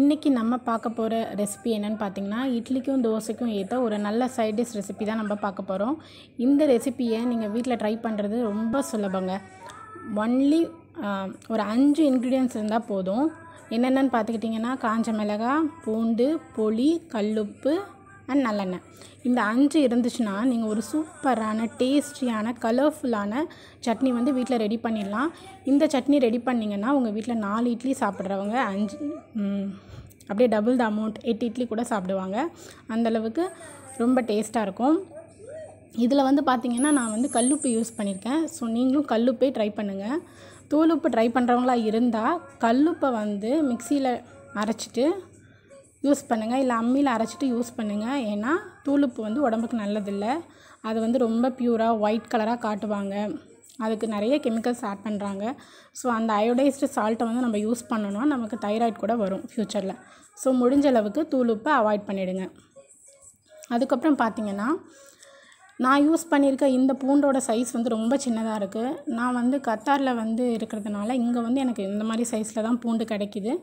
இன்றைக்கி நம்ம பார்க்க போகிற ரெசிபி என்னென்னு பார்த்திங்கன்னா, இட்லிக்கும் தோசைக்கும் ஏற்ற ஒரு நல்ல சைட் டிஷ் ரெசிபி தான் நம்ம பார்க்க போகிறோம். இந்த ரெசிப்பியை நீங்கள் வீட்டில் ட்ரை பண்ணுறது ரொம்ப சுலபங்க. ஒன்லி ஒரு 5 இன்க்ரீடியன்ட்ஸ் இருந்தால் போதும். என்னென்னு பார்த்துக்கிட்டிங்கன்னா, காஞ்ச மிளகாய், பூண்டு, புளி, கல்லுப்பு அண்ட் நல்லெண்ணெய். இந்த 5 இருந்துச்சுன்னா நீங்கள் ஒரு சூப்பரான டேஸ்டியான கலர்ஃபுல்லான சட்னி வந்து வீட்டில் ரெடி பண்ணிடலாம். இந்த சட்னி ரெடி பண்ணிங்கன்னா உங்கள் வீட்டில் 4 இட்லி சாப்பிட்றவங்க 5 அப்படியே டபுள் த அமௌண்ட் 8 இட்லி கூட சாப்பிடுவாங்க. அந்தளவுக்கு ரொம்ப டேஸ்ட்டாக இருக்கும். இதில் வந்து பார்த்திங்கன்னா நான் வந்து கல்லுப்பு யூஸ் பண்ணியிருக்கேன். ஸோ நீங்களும் கல்லுப்பே ட்ரை பண்ணுங்கள். தூளுப்பு ட்ரை பண்ணுறவங்களா இருந்தால் கல்லுப்பை வந்து மிக்சியில் அரைச்சிட்டு யூஸ் பண்ணுங்கள், இல்லை அம்மியில் அரைச்சிட்டு யூஸ் பண்ணுங்கள். ஏன்னா தூளுப்பு வந்து உடம்புக்கு நல்லதில்லை. அது வந்து ரொம்ப பியூராக ஒயிட் கலராக காட்டுவாங்க. அதுக்கு நிறைய கெமிக்கல்ஸ் ஆட் பண்ணுறாங்க. ஸோ அந்த அயோடைஸ்டு சால்ட்டை வந்து நம்ம யூஸ் பண்ணோன்னா நமக்கு தைராய்டு கூட வரும் ஃப்யூச்சரில். ஸோ முடிஞ்ச அளவுக்கு தூளுப்பை அவாய்ட் பண்ணிவிடுங்க. அதுக்கப்புறம் பார்த்திங்கன்னா, நான் யூஸ் பண்ணியிருக்க இந்த பூண்டோட சைஸ் வந்து ரொம்ப சின்னதாக இருக்குது. நான் வந்து கத்தாரில் வந்து இருக்கிறதுனால இங்கே வந்து எனக்கு இந்த மாதிரி சைஸில் தான் பூண்டு கிடைக்கிது.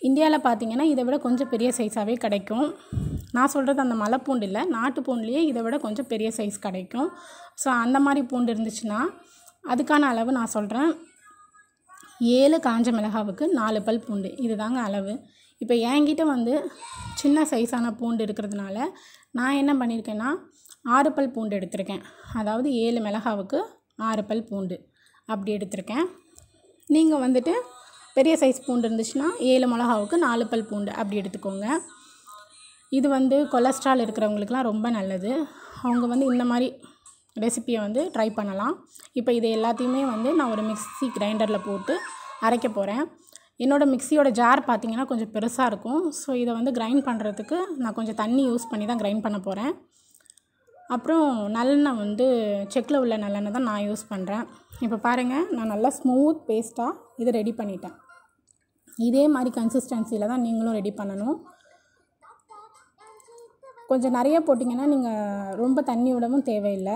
இந்தியாவில் பார்த்திங்கன்னா இதை விட கொஞ்சம் பெரிய சைஸாகவே கிடைக்கும். நான் சொல்கிறது அந்த மலை பூண்டு இல்லை, நாட்டு பூண்டுலேயே இதை விட கொஞ்சம் பெரிய சைஸ் கிடைக்கும். ஸோ அந்த மாதிரி பூண்டு இருந்துச்சுன்னா அதுக்கான அளவு நான் சொல்கிறேன். 7 காஞ்ச மிளகாவுக்கு 4 பல் பூண்டு, இது தாங்க அளவு. இப்போ என்கிட்ட வந்து சின்ன சைஸான பூண்டு இருக்கிறதுனால நான் என்ன பண்ணியிருக்கேன்னா 6 பல் பூண்டு எடுத்திருக்கேன். அதாவது 7 மிளகாவுக்கு 6 பல் பூண்டு அப்படி எடுத்திருக்கேன். நீங்கள் வந்துட்டு பெரிய சைஸ் பூண்டு இருந்துச்சுன்னா 7 மிளகாவுக்கு 4 பல் பூண்டு அப்படி எடுத்துக்கோங்க. இது வந்து கொலஸ்ட்ரால் இருக்கிறவங்களுக்குலாம் ரொம்ப நல்லது. அவங்க வந்து இந்த மாதிரி ரெசிப்பியை வந்து ட்ரை பண்ணலாம். இப்போ இது எல்லாத்தையுமே வந்து நான் ஒரு மிக்ஸி கிரைண்டரில் போட்டு அரைக்க போகிறேன். என்னோடய மிக்ஸியோட ஜார் பார்த்திங்கன்னா கொஞ்சம் பெருசாக இருக்கும். ஸோ இதை வந்து கிரைண்ட் பண்ணுறதுக்கு நான் கொஞ்சம் தண்ணி யூஸ் பண்ணி தான் கிரைண்ட் பண்ண போகிறேன். அப்புறம் நல்லெண்ணெய் வந்து செக்கில் உள்ள நல்லெண்ணெய் தான் நான் யூஸ் பண்ணுறேன். இப்போ பாருங்கள், நான் நல்லா ஸ்மூத் பேஸ்ட்டாக இதை ரெடி பண்ணிட்டேன். இதே மாதிரி கன்சிஸ்டன்சியில் தான் நீங்களும் ரெடி பண்ணணும். கொஞ்சம் நிறைய போட்டிங்கன்னா நீங்கள் ரொம்ப தண்ணி விடவும் தேவையில்லை.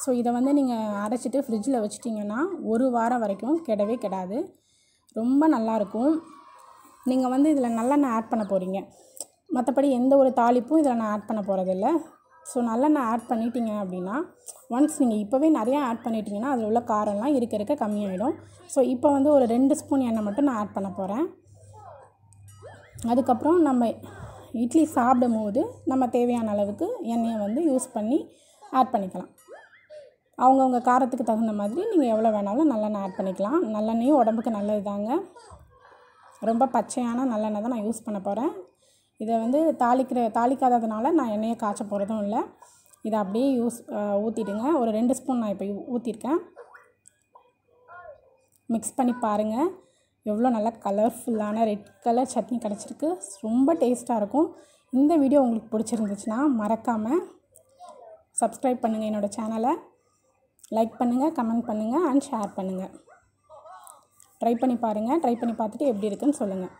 ஸோ இதை வந்து நீங்கள் அரைச்சிட்டு ஃப்ரிட்ஜில் வச்சிட்டிங்கன்னா 1 வாரம் வரைக்கும் கெடவே கெடாது. ரொம்ப நல்லாயிருக்கும். நீங்கள் வந்து இதில் நல்லெண்ணெய் ஆட் பண்ண போகிறீங்க, மற்றபடி எந்த ஒரு தாளிப்பும் இதில் நான் ஆட் பண்ண போகிறதில்ல. ஸோ நல்லெண்ணெய் ஆட் பண்ணிட்டீங்க அப்படின்னா, ஒன்ஸ் நீங்கள் இப்போவே நிறையா ஆட் பண்ணிட்டீங்கன்னா அதில் உள்ள காரம்லாம் இருக்க கம்மியாயிடும். ஸோ இப்போ வந்து ஒரு 2 ஸ்பூன் எண்ணெய் மட்டும் நான் ஆட் பண்ண போகிறேன். அதுக்கப்புறம் நம்ம இட்லி சாப்பிடும் போது நம்ம தேவையான அளவுக்கு எண்ணெயை வந்து யூஸ் பண்ணி ஆட் பண்ணிக்கலாம். அவங்கவுங்க காரத்துக்கு தகுந்த மாதிரி நீங்கள் எவ்வளோ வேணாலும் நல்லெண்ணெய் ஆட் பண்ணிக்கலாம். நல்லெண்ணெயும் உடம்புக்கு நல்லது தாங்க. ரொம்ப பச்சையான நல்லெண்ணெய் தான் நான் யூஸ் பண்ண போகிறேன். இதை வந்து தாளிக்காததுனால நான் எண்ணெயை காய்ச்ச போகிறதும் இல்லை. இதை அப்படியே ஊற்றிடுங்க. ஒரு 2 ஸ்பூன் நான் இப்போ ஊற்றிருக்கேன். மிக்ஸ் பண்ணி பாருங்கள், எவ்வளோ நல்லா கலர்ஃபுல்லான ரெட் கலர் சட்னி கிடச்சிருக்கு. ரொம்ப டேஸ்ட்டாக இருக்கும். இந்த வீடியோ உங்களுக்கு பிடிச்சிருந்துச்சுன்னா மறக்காமல் சப்ஸ்கிரைப் பண்ணுங்கள், என்னோடய சேனலை லைக் பண்ணுங்கள், கமெண்ட் பண்ணுங்கள் அண்ட் ஷேர் பண்ணுங்கள். ட்ரை பண்ணி பாருங்கள். ட்ரை பண்ணி பார்த்துட்டு எப்படி இருக்குன்னு சொல்லுங்கள்.